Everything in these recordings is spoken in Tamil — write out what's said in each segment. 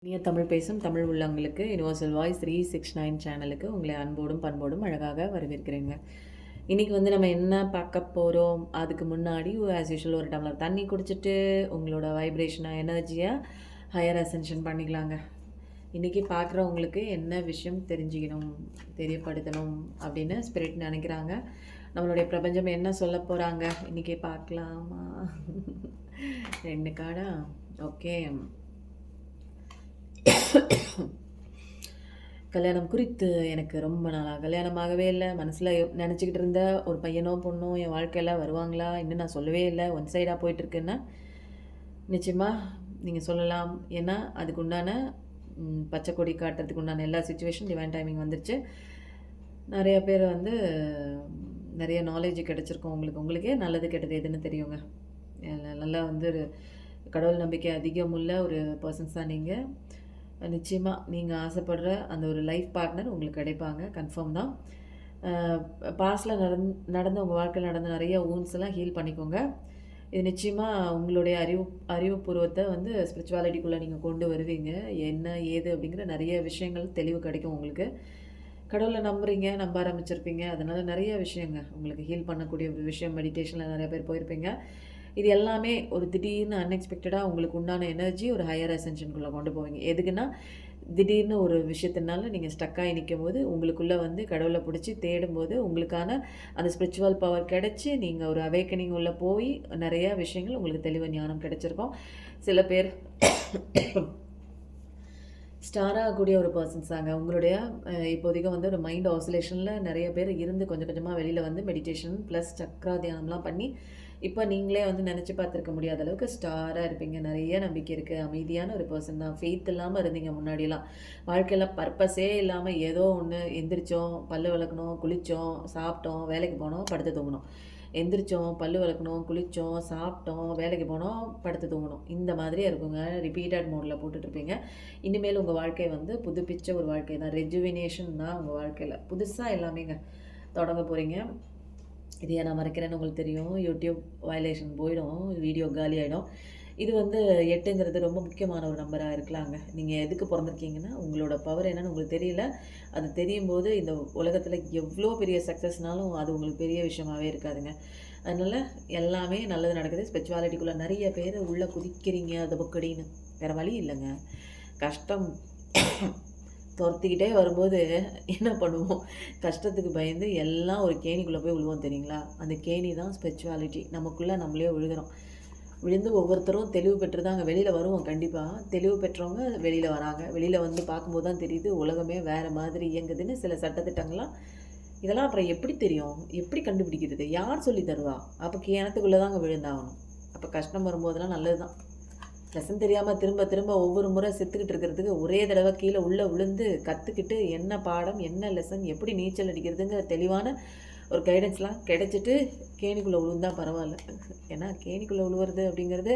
இனிய தமிழ் பேசும் தமிழ் உள்ளங்களுக்கு யுனிவர்சல் வாய்ஸ் 369 சேனலுக்கு உங்களை அன்போடும் பண்போடும் அழகாக வரவேற்கிறேங்க. இன்றைக்கி நம்ம என்ன பார்க்க போகிறோம், அதுக்கு முன்னாடி ஆஸ் யூஷுவல் ஒரு டம்ளர் தண்ணி குடிச்சிட்டு உங்களோட வைப்ரேஷனாக எனர்ஜியாக ஹையர் அசென்ஷன் பண்ணிக்கலாங்க. இன்றைக்கி பார்க்குறவங்களுக்கு என்ன விஷயம் தெரிஞ்சுக்கணும், தெரியப்படுத்தணும் அப்படின்னு ஸ்பிரிட் நினைக்கிறாங்க. நம்மளுடைய பிரபஞ்சம் என்ன சொல்ல போகிறாங்க இன்றைக்கி பார்க்கலாமா? 2 கார்டா? ஓகே. கல்யாணம் குறித்து எனக்கு ரொம்ப நாளாக கல்யாணமாகவே இல்லை. மனசில் நினச்சிக்கிட்டு இருந்த ஒரு பையனோ பொண்ணோ என் வாழ்க்கையில் வருவாங்களா இன்னும் நான் சொல்லவே இல்லை. ஒன் சைடாக போயிட்டுருக்குன்னா நிச்சயமாக நீங்கள் சொல்லலாம். ஏன்னா அதுக்கு உண்டான பச்சை கொடி காட்டுறதுக்கு உண்டான எல்லா சுச்சுவேஷன் டிவைன் டைமிங் வந்துருச்சு. நிறைய பேர் நிறைய நாலேஜ் கிடச்சிருக்கோம். உங்களுக்கே நல்லது கெட்டது எதுன்னு தெரியுங்க. நல்லா கடவுள் நம்பிக்கை அதிகம் உள்ள ஒரு பர்சன்ஸ் தான் நீங்கள். நிச்சயமாக நீங்கள் ஆசைப்படுற அந்த ஒரு லைஃப் பார்ட்னர் உங்களுக்கு கிடைப்பாங்க, கன்ஃபார்ம் தான். பாஸ்டில் நடந்த உங்கள் வாழ்க்கையில் நடந்த நிறைய ஊன்ஸ் எல்லாம் ஹீல் பண்ணிக்கோங்க. இது நிச்சயமாக உங்களுடைய அறிவுபூர்வத்தை ஸ்பிரிச்சுவாலிட்டிக்குள்ளே நீங்கள் கொண்டு வருவீங்க. என்ன ஏது அப்படிங்கிற நிறைய விஷயங்கள் தெளிவு கிடைக்கும் உங்களுக்கு. கடவுளை நம்புறீங்க, நம்ப ஆரம்பிச்சிருப்பீங்க. அதனால் நிறைய விஷயங்க உங்களுக்கு ஹீல் பண்ணக்கூடிய ஒரு விஷயம். மெடிடேஷனில் நிறைய பேர் போயிருப்பீங்க. இது எல்லாமே ஒரு திடீர்னு அன்எக்ஸ்பெக்டடாக உங்களுக்கு உண்டான எனர்ஜி ஒரு ஹையர் அசென்ஷனுக்குள்ளே கொண்டு போவீங்க. எதுக்குன்னா திடீர்னு ஒரு விஷயத்தினால நீங்கள் ஸ்டக்காகி நிற்கும் போது உங்களுக்குள்ளே கடவுளை பிடிச்சி தேடும்போது உங்களுக்கான அந்த ஸ்பிரிச்சுவல் பவர் கிடச்சி நீங்கள் ஒரு அவேக்கனிங் உள்ளே போய் நிறையா விஷயங்கள் உங்களுக்கு தெளிவு ஞானம் கிடச்சிருக்கோம். சில பேர் ஸ்டாராகக்கூடிய ஒரு பர்சன்ஸாங்க. உங்களுடைய இப்போதைக்கு ஒரு மைண்ட் ஆசிலேஷனில் நிறைய பேர் இருந்து கொஞ்சம் கொஞ்சமாக வெளியில் மெடிடேஷன் ப்ளஸ் சக்ரா தியானம்லாம் பண்ணி இப்போ நீங்களே நினச்சி பார்த்துருக்க முடியாத அளவுக்கு ஸ்டாராக இருப்பீங்க. நிறைய நம்பிக்கை இருக்குது. அமைதியான ஒரு பர்சன் தான். ஃபெய்த் இல்லாமல் இருந்தீங்க முன்னாடிலாம். வாழ்க்கையில் பர்பஸே இல்லாமல் ஏதோ ஒன்று எந்திரிச்சோம், பல்லு விளக்கணும், குளித்தோம், சாப்பிட்டோம், வேலைக்கு போனோம், படுத்து தூங்கணும். எந்திரிச்சோம், பல்லு விளக்கணும், குளித்தோம், சாப்பிட்டோம், வேலைக்கு போனோம், படுத்து தூங்கணும். இந்த மாதிரியே இருக்குங்க. ரிப்பீட்டட் மோடில் போட்டுட்ருப்பீங்க. இனிமேல் உங்கள் வாழ்க்கை புதுப்பிச்ச ஒரு வாழ்க்கை தான். ரெஜுவினேஷன் தான் உங்கள் வாழ்க்கையில் புதுசாக எல்லாமேங்க தொடங்க போகிறீங்க. இது ஏன் நான் மறைக்கிறேன்னு உங்களுக்கு தெரியும். யூடியூப் வயலேஷன் போயிடும், வீடியோ காலி ஆகிடும். இது 8ங்கிறது ரொம்ப முக்கியமான ஒரு நம்பராக இருக்கலாங்க. நீங்கள் எதுக்கு பிறந்திருக்கீங்கன்னா உங்களோட பவர் என்னன்னு உங்களுக்கு தெரியல. அது தெரியும் போது இந்த உலகத்தில் எவ்வளோ பெரிய சக்ஸஸ்னாலும் அது உங்களுக்கு பெரிய விஷயமாகவே இருக்காதுங்க. அதனால் எல்லாமே நல்லது நடக்குது. ஸ்பிரிச்சுவாலிட்டிக்குள்ளே நிறைய பேர் உள்ளே குதிக்கிறீங்க அது புக்கடின்னு. வேறு வழி இல்லைங்க. கஷ்டம் துரத்திக்கிட்டே வரும்போது என்ன பண்ணுவோம், கஷ்டத்துக்கு பயந்து எல்லாம் ஒரு கேணிக்குள்ளே போய் விழுவோம் தெரியுங்களா? அந்த கேணி தான் ஸ்பிரிச்சுவாலிட்டி. நமக்குள்ளே நம்மளே விழுகிறோம். விழுந்து ஒவ்வொருத்தரும் தெளிவு பெற்று தான் அங்கே வெளியில் வருவோம். கண்டிப்பாக தெளிவு பெற்றவங்க வெளியில் வராங்க. வெளியில் பார்க்கும்போது தான் தெரியுது உலகமே வேறு மாதிரி இயங்குதுன்னு. சில சட்டத்திட்டங்கள்லாம் இதெல்லாம் அப்புறம் எப்படி தெரியும், எப்படி கண்டுபிடிக்கிறது, யார் சொல்லி தருவா? அப்போ கிணத்துக்குள்ளே தான் அங்கே விழுந்தாகணும். அப்போ கஷ்டம் வரும்போதெல்லாம் நல்லது தான். லெசன் தெரியாமல் திரும்ப திரும்ப ஒவ்வொரு முறை செத்துக்கிட்டு இருக்கிறதுக்கு ஒரே தடவை கீழே உள்ளே விழுந்து கற்றுக்கிட்டு என்ன பாடம், என்ன லெசன், எப்படி நீச்சல் அடிக்கிறதுங்கிற தெளிவான ஒரு கைடன்ஸ்லாம் கிடைச்சிட்டு கேணிக்குள்ளே விழுந்தால் பரவாயில்ல. ஏன்னா கேணிக்குள்ளே விழுவுறது அப்படிங்கிறது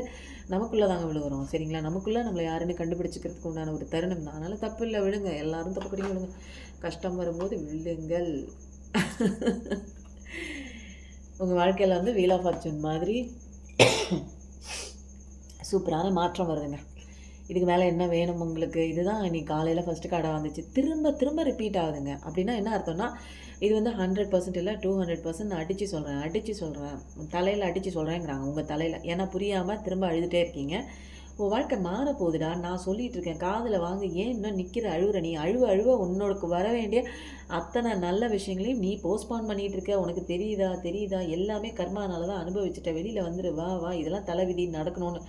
நமக்குள்ளே தாங்க விழுவுறோம். சரிங்களா? நமக்குள்ளே நம்மளை யாருன்னு கண்டுபிடிச்சிக்கிறதுக்கு உண்டான ஒரு தருணம் தான். அதனால் தப்பு இல்லை, விழுங்க. எல்லாரும் தப்பு கிடைக்கும், விழுங்க. கஷ்டம் வரும்போது விழுங்கள். உங்கள் வாழ்க்கையில் வீல் ஆஃப் ஃபார்ச்சூன் மாதிரி சூப்பரான மாற்றம் வருதுங்க. இதுக்கு மேலே என்ன வேணும் உங்களுக்கு? இதுதான் இன்னைக்கு காலையில் ஃபஸ்ட்டு கார்டாக வந்துச்சு. திரும்ப திரும்ப ரிப்பீட் ஆகுதுங்க. அப்படின்னா என்ன அர்த்தம்னா இது 100% இல்லை, 200% அடித்து சொல்கிறேன். தலையில் அடித்து சொல்கிறேங்கிறாங்க உங்கள் தலையில். ஏன்னா புரியாமல் திரும்ப அழுதுகிட்டே இருக்கீங்க. உன் வாழ்க்கை மாற போகுதுடா, நான் சொல்லிகிட்டு இருக்கேன், காதில் வாங்க. ஏன் இன்னும் நிற்கிற அழுகுற? நீ அழுவ உன்னோடக்கு வர வேண்டிய அத்தனை நல்ல விஷயங்களையும் நீ போஸ்ட்பான் பண்ணிகிட்டு இருக்க. உனக்கு தெரியுதா? எல்லாமே கர்மானால தான் அனுபவிச்சுட்ட. வெளியில் வந்துடு, வா, இதெல்லாம் தலைவிதி நடக்கணும்னு.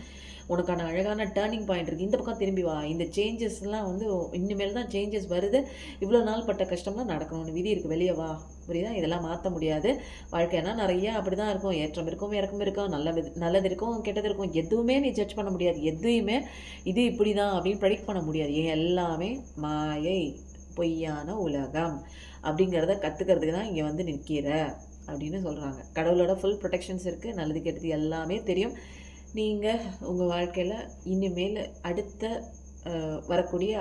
உனக்கான அழகான டேர்னிங் பாயிண்ட் இருக்குது. இந்த பக்கம் திரும்பி வா. இந்த சேஞ்சஸ்லாம் இனிமேல் தான் சேஞ்சஸ் வருது. இவ்வளோ நாள் பட்ட கஷ்டம்லாம் நடக்கணும்னு விதி இருக்குது. வெளியே வா. புரியுதா? இதெல்லாம் மாற்ற முடியாது. வாழ்க்கைனா நிறைய அப்படி தான் இருக்கும். ஏற்றம் இருக்கும், இறக்கம் இருக்கும், நல்லது இருக்கும், கெட்டது இருக்கும். எதுவுமே நீ ஜட்ஜ் பண்ண முடியாது. எதுவுமே இது இப்படி தான் அப்படின்னு ப்ரெடிக்ட் பண்ண முடியாது. எல்லாமே மாயை, பொய்யான உலகம் அப்படிங்கிறத கற்றுக்கிறதுக்கு தான் இங்கே நிற்கிற அப்படின்னு சொல்கிறாங்க. கடவுளோட ஃபுல் ப்ரொடெக்ஷன்ஸ் இருக்குது. நல்லது கெட்டது எல்லாமே தெரியும். நீங்கள் உங்கள் வாழ்க்கையில் இனிமேல் அடுத்த வரக்கூடிய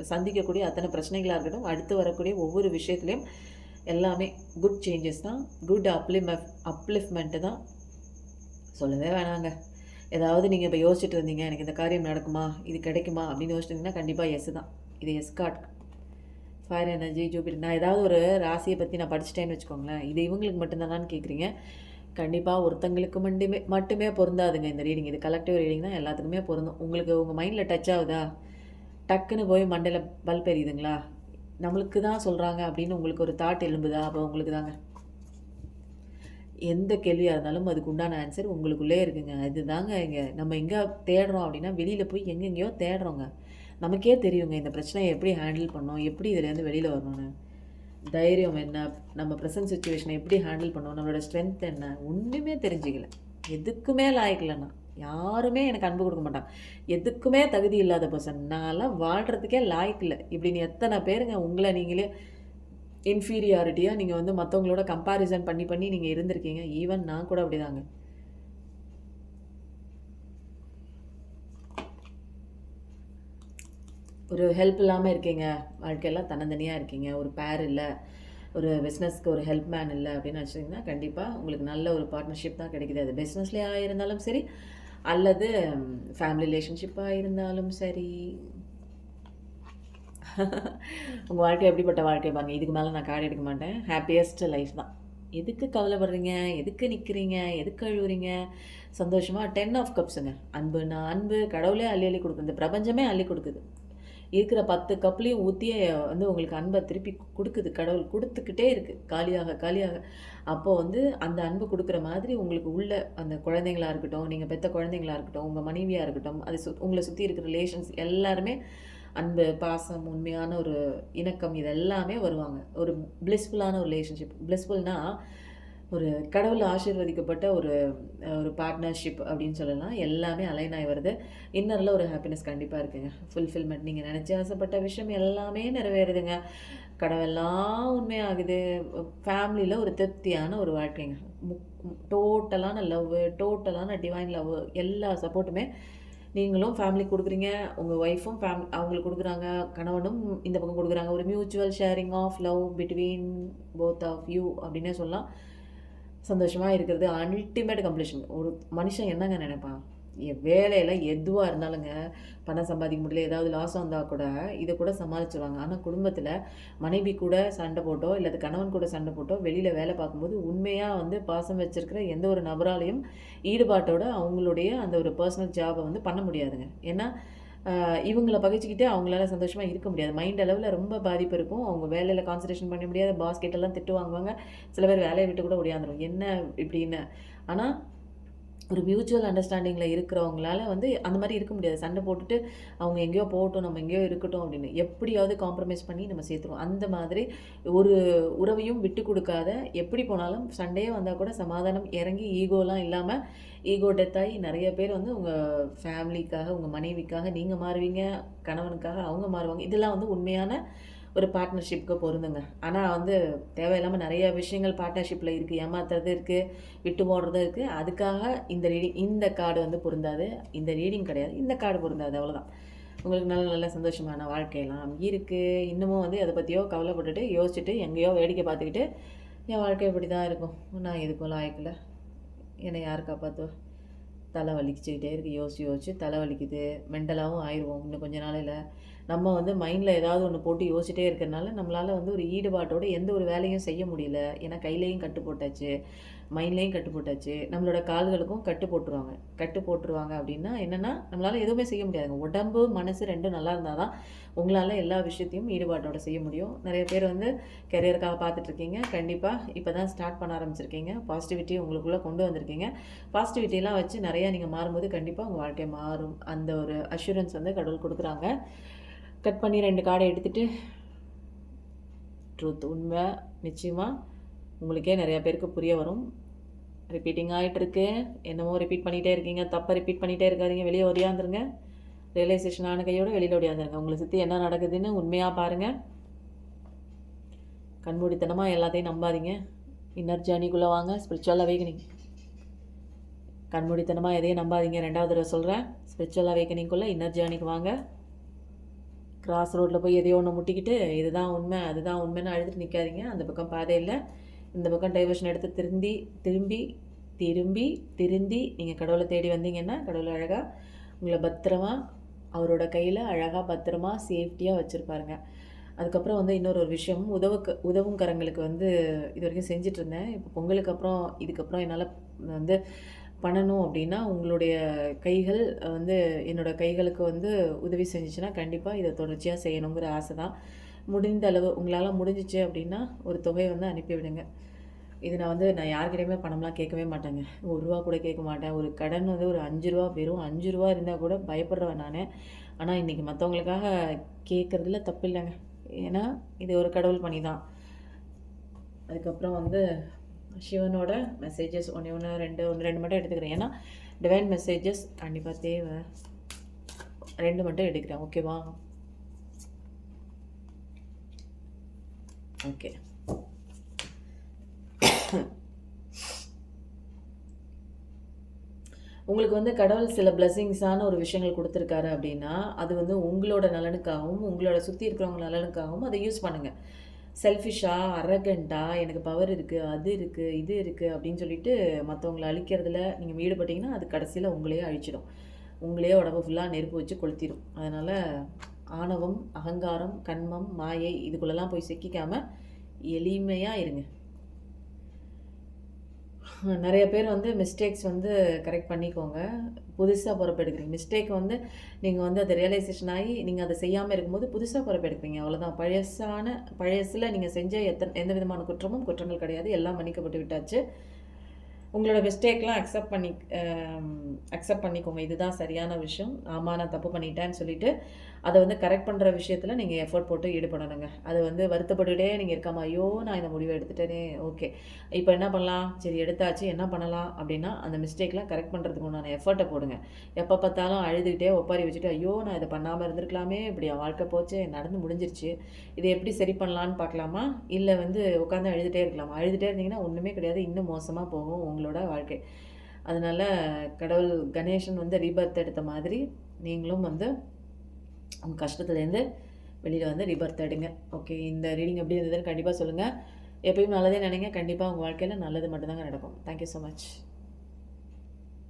சந்திக்கக்கூடிய அத்தனை பிரச்சனைகளாக இருக்கட்டும், அடுத்து வரக்கூடிய ஒவ்வொரு விஷயத்துலையும் எல்லாமே குட் சேஞ்சஸ் தான், குட் அப்லிஃப்ட்மெண்ட்டு தான். சொல்லவே வேணாங்க. ஏதாவது நீங்கள் இப்போ யோசிச்சுட்டு இருந்தீங்க, எனக்கு இந்த காரியம் நடக்குமா, இது கிடைக்குமா அப்படின்னு யோசிச்சிட்டிங்கன்னா கண்டிப்பாக எஸ் தான். இது yes card. Fire energy, Jupiter. நான் ஏதாவது ஒரு ராசியை பற்றி நான் படிச்சிட்டேன்னு வச்சுக்கோங்களேன், இது இவங்களுக்கு மட்டும்தானான்னு கேட்குறீங்க. கண்டிப்பாக ஒருத்தங்களுக்கு மட்டுமே பொருந்தாதுங்க இந்த ரீடிங். இது கலெக்டிவ் ரீடிங் தான், எல்லாத்துக்குமே பொருந்தும். உங்களுக்கு உங்கள் மைண்டில் டச் ஆகுதா, டக்குன்னு போய் மண்டையில் பல்ப் எரியுதுங்களா, நம்மளுக்கு தான் சொல்கிறாங்க அப்படின்னு உங்களுக்கு ஒரு தாட் எழும்புதா, அப்போ உங்களுக்கு தாங்க. எந்த கேள்வியாக இருந்தாலும் அதுக்கு உண்டான ஆன்சர் உங்களுக்குள்ளே இருக்குங்க. இதுதாங்க இங்கே நம்ம எங்கே தேடுறோம் அப்படின்னா, வெளியில் போய் எங்கெங்கேயோ தேடுறோங்க. நமக்கே தெரியுங்க இந்த பிரச்சனையை எப்படி ஹேண்டில் பண்ணணும், எப்படி இதுலேருந்து வெளியில் வரணும்னு. தைரியம் என்ன, நம்ம ப்ரெசன்ட் சுச்சுவேஷனை எப்படி ஹேண்டில் பண்ணணும், நம்மளோட ஸ்ட்ரென்த் என்ன, ஒன்றுமே தெரிஞ்சுக்கல. எதுக்குமே லாய்க்கலண்ணா, யாருமே எனக்கு அன்பு கொடுக்க மாட்டாங்க. எதுக்குமே தகுதி இல்லாத பர்சன், நான்லாம் வாழ்கிறதுக்கே லாய்க்கில்லை இப்படின்னு எத்தனை பேருங்க உங்களை நீங்களே இன்ஃபீரியாரிட்டியாக நீங்கள் வந்து மற்றவங்களோட கம்பேரிசன் பண்ணி நீங்கள் இருந்திருக்கீங்க. ஈவன் நான் கூட அப்படிதாங்க. ஒரு ஹெல்ப் இல்லாமல் இருக்கீங்க, வாழ்க்கையெல்லாம் தன்னந்தனியாக இருக்கீங்க, ஒரு பேர் இல்லை, ஒரு பிஸ்னஸ்க்கு ஒரு ஹெல்ப் மேன் இல்லை அப்படின்னு வச்சிங்கன்னா கண்டிப்பாக உங்களுக்கு நல்ல ஒரு பார்ட்னர்ஷிப் தான் கிடைக்குது. அது பிஸ்னஸ்லேயே இருந்தாலும் சரி, அல்லது ஃபேமிலி ரிலேஷன்ஷிப்பாக இருந்தாலும் சரி. உங்கள் வாழ்க்கை எப்படிப்பட்ட வாழ்க்கை பாருங்கள். இதுக்கு மேலே நான் கார்டு எடுக்க மாட்டேன். ஹாப்பியஸ்ட் லைஃப் தான். எதுக்கு கவலைப்படுறீங்க, எதுக்கு நிற்கிறீங்க, எதுக்கு அழுவுறீங்க, சந்தோஷமாக 10 ஆஃப் கப்ஸுங்க. அன்புனா அன்பு கடவுளே அள்ளி அள்ளி கொடுக்குது, இந்த பிரபஞ்சமே அள்ளி கொடுக்குது. இருக்கிற 10 கப்லேயும் ஊற்றியே வந்து உங்களுக்கு அன்பை திருப்பி கொடுக்குது. கடவுள் கொடுத்துக்கிட்டே இருக்குது, காலியாக காலியாக. அப்போது வந்து அந்த அன்பு கொடுக்குற மாதிரி உங்களுக்கு உள்ள அந்த குழந்தைங்களாக இருக்கட்டும், நீங்கள் பெற்ற குழந்தைங்களாக இருக்கட்டும், உங்கள் மனைவியாக இருக்கட்டும், அது உங்களை சுற்றி இருக்கிற ரிலேஷன்ஸ் எல்லாருமே அன்பு, பாசம், உண்மையான ஒரு இணக்கம், இது எல்லாமே வருவாங்க. ஒரு பிளிஸ்ஃபுல்லான ஒரு ரிலேஷன்ஷிப். பிளிஸ்ஃபுல்னால் ஒரு கடவுள் ஆசீர்வதிக்கப்பட்ட ஒரு ஒரு பார்ட்னர்ஷிப் அப்படின்னு சொல்லலாம். எல்லாமே அலைன் ஆகி வருது. இன்னரில் ஒரு ஹாப்பினஸ் கண்டிப்பாக இருக்குங்க. ஃபுல்ஃபில்மெண்ட், நீங்கள் நினச்சி ஆசைப்பட்ட விஷயம் எல்லாமே நிறைவேறுதுங்க. கடவுளெல்லாம் உண்மையாகுது. ஃபேமிலியில் ஒரு திருப்தியான ஒரு வாழ்க்கைங்க. டோட்டலான லவ், டோட்டலான டிவைன் லவ், எல்லா சப்போர்ட்டுமே நீங்களும் ஃபேமிலிக்கு கொடுக்குறீங்க, உங்கள் ஒய்ஃபும் அவங்களுக்கு கொடுக்குறாங்க, கணவனும் இந்த பக்கம் கொடுக்குறாங்க. ஒரு mutual sharing of love between both of you அப்படின்னே சொல்லலாம். சந்தோஷமாக இருக்கிறது அல்டிமேட் கம்ப்ளீஷன். ஒரு மனுஷன் என்னங்க நினைப்பான், வேலையில் எதுவாக இருந்தாலுங்க, பணம் சம்பாதிக்க முடியல, ஏதாவது லாஸ் வந்தால் கூட இதை கூட சமாளிச்சுருவாங்க. ஆனால் குடும்பத்தில் மனைவி கூட சண்டை போட்டோ இல்லை கணவன் கூட சண்டை போட்டோ வெளியில் வேலை பார்க்கும்போது உண்மையாக வந்து பாசம் வச்சுருக்கிற எந்த ஒரு நபராலையும் ஈடுபாட்டோட அவங்களுடைய அந்த ஒரு பர்சனல் ஜாபை வந்து பண்ண முடியாதுங்க. ஏன்னா இவங்கள பகிச்சிக்கிட்டு அவங்களால சந்தோஷமாக இருக்க முடியாது. மைண்ட் அளவில் ரொம்ப பாதிப்பு இருக்கும். அவங்க வேலையில் கான்சன்ட்ரேஷன் பண்ண முடியாது. பாஸ் கிட்டலாம் திட்டு வாங்குவாங்க. சில பேர் வேலையை விட்டு கூட ஓடியாந்துரும், என்ன இப்படின்னு. ஆனால் ஒரு மியூச்சுவல் அண்டர்ஸ்டாண்டிங்கில் இருக்கிறவங்களால வந்து அந்த மாதிரி இருக்க முடியாது. சண்டை போட்டுட்டு அவங்க எங்கேயோ போகட்டும், நம்ம எங்கேயோ இருக்கட்டும் அப்படின்னு எப்படியாவது காம்ப்ரமைஸ் பண்ணி நம்ம சேர்த்துருவோம். அந்த மாதிரி ஒரு உறவையும் விட்டு கொடுக்காத, எப்படி போனாலும் சண்டையே வந்தால் கூட சமாதானம் இறங்கி ஈகோலாம் இல்லாமல், ஈகோ டெத் ஆகி நிறைய பேர் வந்து உங்கள் ஃபேமிலிக்காக, உங்கள் மனைவிக்காக நீங்கள் மாறுவீங்க, கணவனுக்காக அவங்க மாறுவாங்க. இதெல்லாம் வந்து உண்மையான ஒரு பார்ட்னர்ஷிப்க்கு பொருந்துங்க. ஆனால் வந்து தேவையில்லாமல் நிறைய விஷயங்கள் பார்ட்னர்ஷிப்பில் இருக்குது. ஏமாத்துறது இருக்குது, விட்டு போடுறது இருக்குது. அதுக்காக இந்த கார்டு வந்து பொருந்தாது. இந்த ரீடிங் கிடையாது, இந்த கார்டு பொருந்தாது, அவ்வளோதான். உங்களுக்கு நல்ல நல்ல சந்தோஷமான வாழ்க்கையெல்லாம் இருக்குது. இன்னமும் வந்து அதை பற்றியோ கவலைப்பட்டுட்டு யோசிச்சுட்டு எங்கேயோ வேடிக்கை பார்த்துக்கிட்டு என் வாழ்க்கை இப்படி தான் இருக்கும், நான் எதுக்கும் லாய்க்கல, என்னை யார் காப்பாற்றுவா, தலை வலிச்சுக்கிட்டே இருக்குது, யோசிச்சு தலை வலிக்குது, மெண்டலாகவும் ஆயிடுவோம் இன்னும் கொஞ்ச நாளையில். நம்ம வந்து மைண்டில் ஏதாவது ஒன்று போட்டு யோசிச்சிட்டே இருக்கிறனால நம்மளால் வந்து ஒரு ஈடுபாட்டோடு எந்த ஒரு வேலையும் செய்ய முடியல. ஏன்னா கையிலையும் கட்டு போட்டாச்சு, மைண்ட்லேயும் கட்டு போட்டாச்சு, நம்மளோட கால்களுக்கும் கட்டு போட்டுருவாங்க அப்படின்னா என்னென்னா நம்மளால் எதுவுமே செய்ய முடியாதுங்க. உடம்பு மனசு ரெண்டும் நல்லா இருந்தால் தான் உங்களால் எல்லா விஷயத்தையும் ஈடுபாட்டோட செய்ய முடியும். நிறைய பேர் வந்து கெரியருக்காக பார்த்துட்ருக்கீங்க. கண்டிப்பாக இப்போ தான் ஸ்டார்ட் பண்ண ஆரம்பிச்சிருக்கீங்க. பாசிட்டிவிட்டி உங்களுக்குள்ளே கொண்டு வந்திருக்கீங்க. பாசிட்டிவிட்டிலாம் வச்சு நிறையா நீங்கள் மாறும்போது கண்டிப்பாக உங்கள் வாழ்க்கை மாறும். அந்த ஒரு அஷூரன்ஸ் வந்து கடவுள் கொடுக்குறாங்க. கட் பண்ணி 2 கார்டை எடுத்துகிட்டு ட்ரூத், உண்மை நிச்சயமாக உங்களுக்கே நிறையா பேருக்கு புரிய வரும். ரிப்பீட்டிங் ஆகிட்டுருக்கு, என்னமோ ரிப்பீட் பண்ணிகிட்டே இருக்கீங்க, தப்பை ரிப்பீட் பண்ணிகிட்டே இருக்காதீங்க, வெளியே ஒடியாந்துருங்க. ரியலைசேஷன் ஆன கையோடு வெளியில் ஒடியாந்துருங்க. உங்களை சுற்றி என்ன நடக்குதுன்னு உண்மையாக பாருங்கள். கண்மூடித்தனமாக எல்லாத்தையும் நம்பாதீங்க. இன்னர் ஜேர்னிக்குள்ளே வாங்க, ஸ்பிரிச்சுவல் அவேக்கனிங். கண்மூடித்தனமாக எதையும் நம்பாதீங்க. 2வது தடவை சொல்கிறேன், ஸ்பிரிச்சுவல் அவேக்கனிங்குள்ளே இன்னர் ஜேர்னிக்கு வாங்க. கிராஸ் ரோட்டில் போய் எதையோ ஒன்று முட்டிக்கிட்டு இதுதான் உண்மை அதுதான் உண்மைன்னு அழுதுட்டு நிற்காதீங்க. அந்த பக்கம் பாதை இல்லை, இந்த பக்கம் டைவர்ஷன் எடுத்து திரும்பி திருந்தி நீங்கள் கடவுளை தேடி வந்தீங்கன்னா கடவுள் அழகாக உங்களை பத்திரமா அவரோட கையில் அழகாக பத்திரமா சேஃப்டியாக வச்சுருப்பாருங்க. அதுக்கப்புறம் வந்து இன்னொரு விஷயம், உதவும் கரங்களுக்கு வந்து இது வரைக்கும் செஞ்சிட்ருந்தேன். இப்போ பொங்கலுக்கு அப்புறம் இதுக்கப்புறம் என்னால் வந்து பண்ணணும் அப்படின்னா, உங்களுடைய கைகள் வந்து என்னோட கைகளுக்கு வந்து உதவி செஞ்சுச்சுன்னா, கண்டிப்பாக இதை தொடர்ச்சியாக செய்யணுங்கிற ஆசை தான். முடிந்த அளவு உங்களால் முடிஞ்சிச்சு அப்படின்னா, ஒரு தொகையை வந்து அனுப்பிவிடுங்க. இது நான் யார்கிட்டயுமே பணம்லாம் கேட்கவே மாட்டேங்க. ரூ. 1 கூட கேட்க மாட்டேன். ஒரு கடன் வந்து ஒரு ரூ. 5 வெறும் ரூ. 5 இருந்தால் கூட பயப்படுறவன் நானு. ஆனா, இன்னைக்கு மத்தவங்களுக்காக கேட்கறதுல தப்பில்லங்க. ஏன்னா, இது ஒரு கடவுள் பணி தான். அதுக்கப்புறம் வந்து சிவனோட மெசேஜஸ் ஒண்ணு 2 மட்டும் எடுத்துக்கிறேன். ஏன்னா, டிவைன் மெசேஜஸ் கண்டிப்பா தேவை. 2 மட்டும் எடுக்கிறேன். ஓகேவா? ஓகே. உங்களுக்கு வந்து கடவுள் சில பிளெஸ்ஸிங்ஸான ஒரு விஷயங்கள் குடுத்துருக்காரு அப்படின்னா, அது வந்து உங்களோட நலனுக்காகவும், உங்களோட சுத்தி இருக்கிறவங்க நலனுக்காகவும் அதை யூஸ் பண்ணுங்க. செல்ஃபிஷா, அரகன்ட்டா, எனக்கு பவர் இருக்கு, அது இருக்கு, இது இருக்கு அப்படின்னு சொல்லிட்டு மத்தவங்கள அழிக்கிறதுல நீங்க ஈடுபட்டீங்கன்னா, அது கடைசியில உங்களையே அழிச்சிடும். உங்களையே உடம்பு ஃபுல்லா நெருப்பு வச்சு கொளுத்திரும். அதனால ஆணவம், அகங்காரம், கன்மம், மாயை இதுக்குள்ளலாம் போய் சிக்கிக்காம எளிமையா இருங்க. நெறைய பேர் வந்து மிஸ்டேக்ஸ் வந்து கரெக்ட் பண்ணிக்கோங்க. புதுசா பொறுப்பெடுக்கிறீங்க. மிஸ்டேக் வந்து நீங்க வந்து அது ரியலைசேஷன் ஆகி, நீங்க அத செய்யாம இருக்கும்போது புதுசா பொறுப்பெடுப்பீங்க. அவ்வளோதான். பழசுல நீங்க செஞ்ச எந்த விதமான குற்றங்கள் கிடையாது. எல்லாம் மன்னிக்கப்பட்டு விட்டாச்சு. உங்களோட மிஸ்டேக்லாம் அக்செப்ட் பண்ணிக்கோங்க. இதுதான் சரியான விஷயம். ஆமா நான் தப்பு பண்ணிட்டேன்னு சொல்லிட்டு, அத வந்து கரெக்ட் பண்ற விஷயத்துல நீங்க எஃபோர்ட் போட்டு ஈடுபடணுங்க. அது வந்து வருத்தப்பட்டுட்டே நீங்க இருக்காம, ஐயோ! நான் இந்த முடிவ எடுத்துட்டேனே! ஓகே. இப்ப என்ன பண்ணலாம்? சரி எடுத்தாச்சு. என்ன பண்ணலாம்? அப்டின்னா, அந்த மிஸ்டேக்லாம் கரெக்ட் பண்றதுக்கு உண்டான எஃபோர்ட்ட போடுங்க. எப்ப பார்த்தாலும் அழுதுகிட்டே ஒப்பாரி வச்சுட்டு, ஐயோ! நான் இத பண்ணாம இருந்திருக்கலாமே! இப்படி என் வாழ்க்கை போச்சே! நடந்து முடிஞ்சிருச்சு. இத எப்படி சரி பண்ணலான்னு பார்க்கலாமா? இல்ல வந்து உட்காந்து அழுதுட்டே இருக்கலாமா? அழுதுட்டே இருந்தீங்கன்னா ஒண்ணுமே கிடையாது. இன்னும் மோசமா போகும் உங்களோட வாழ்க்கை. அதனால கடவுள் கணேசன் வந்து ரீபர்த் எடுத்த மாதிரி, நீங்களும் வந்து உங்க கஷ்டத்துலேருந்து வெளியில வந்து ரீபர்த் எடுங்க. ஓகே. இந்த ரீடிங் எப்படி இருந்ததுன்னு கண்டிப்பா சொல்லுங்க. எப்பயும் நல்லதே நினைங்க. கண்டிப்பா உங்க வாழ்க்கையில நல்லது மட்டும் தாங்க நடக்கும். Thank you so much.